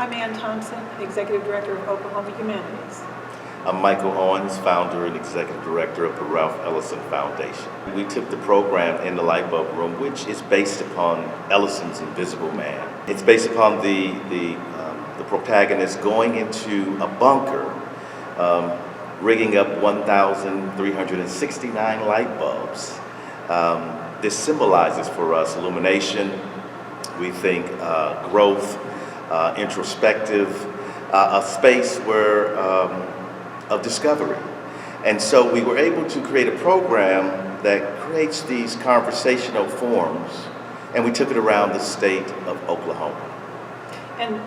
I'm Ann Thompson, Executive Director of Oklahoma Humanities. I'm Michael Owens, founder and executive director of the Ralph Ellison Foundation. We took the program in the Light Blub Room, which is based upon Ellison's Invisible Man. It's based upon the protagonist going into a bunker, rigging up 1,369 light bulbs. This symbolizes for us illumination, we think growth, introspective, a space where of discovery. And so we were able to create a program that creates these conversational forums, and we took it around the state of Oklahoma. And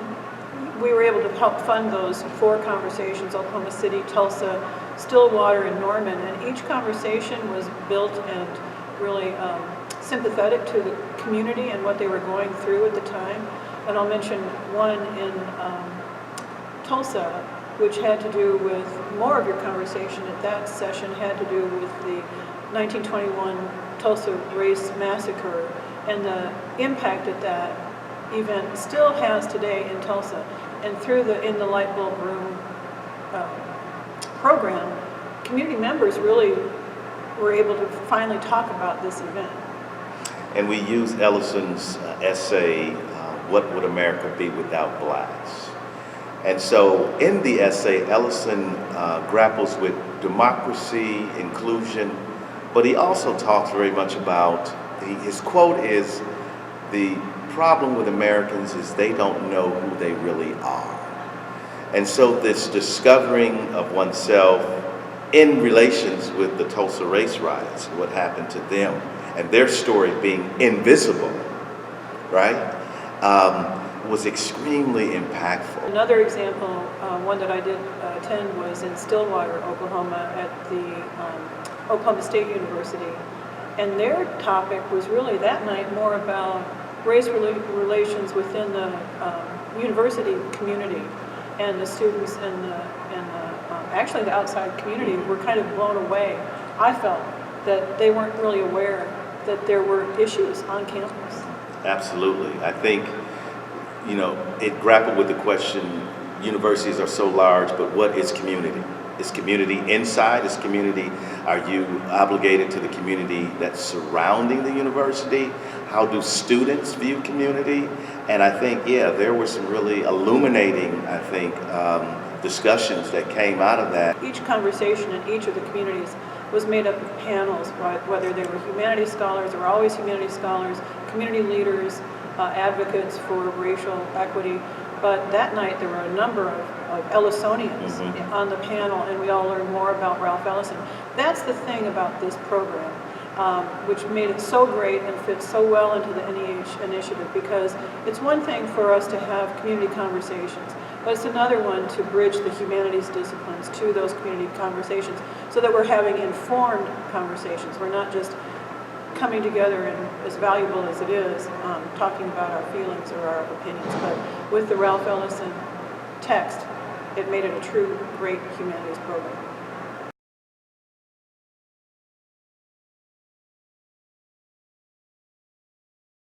we were able to help fund those 4 conversations: Oklahoma City, Tulsa, Stillwater, and Norman. And each conversation was built and really sympathetic to the community and what they were going through at the time. And I'll mention one in Tulsa, which had to do with more of your conversation at that session, had to do with the 1921 Tulsa race massacre and the impact that event still has today in Tulsa. And through in the Light Blub Room program, community members really were able to finally talk about this event. And we used Ellison's essay, What Would America Be Without Blacks? And so in the essay, Ellison grapples with democracy, inclusion, but he also talks very much about, his quote is, the problem with Americans is they don't know who they really are. And so this discovering of oneself in relations with the Tulsa race riots, what happened to them, and their story being invisible, right? Was extremely impactful. Another example, one that I did attend, was in Stillwater, Oklahoma, at the Oklahoma State University. And their topic was really that night more about race relations within the university community. And the students and actually the outside community were kind of blown away. I felt that they weren't really aware that there were issues on campus. Absolutely. I think, it grappled with the question, universities are so large, but what is community? Is community inside? Is community, are you obligated to the community that's surrounding the university? How do students view community? And I think, there were some really illuminating, discussions that came out of that. Each conversation in each of the communities was made up of panels, whether they were humanities scholars, there were always humanities scholars, community leaders, advocates for racial equity. But that night there were a number of Ellisonians on the panel, and we all learned more about Ralph Ellison. That's the thing about this program, which made it so great and fits so well into the NEH initiative, because it's one thing for us to have community conversations, but it's another one to bridge the humanities disciplines to those community conversations so that we're having informed conversations. We're not just coming together and, as valuable as it is, talking about our feelings or our opinions, but with the Ralph Ellison text, it made it a true great humanities program.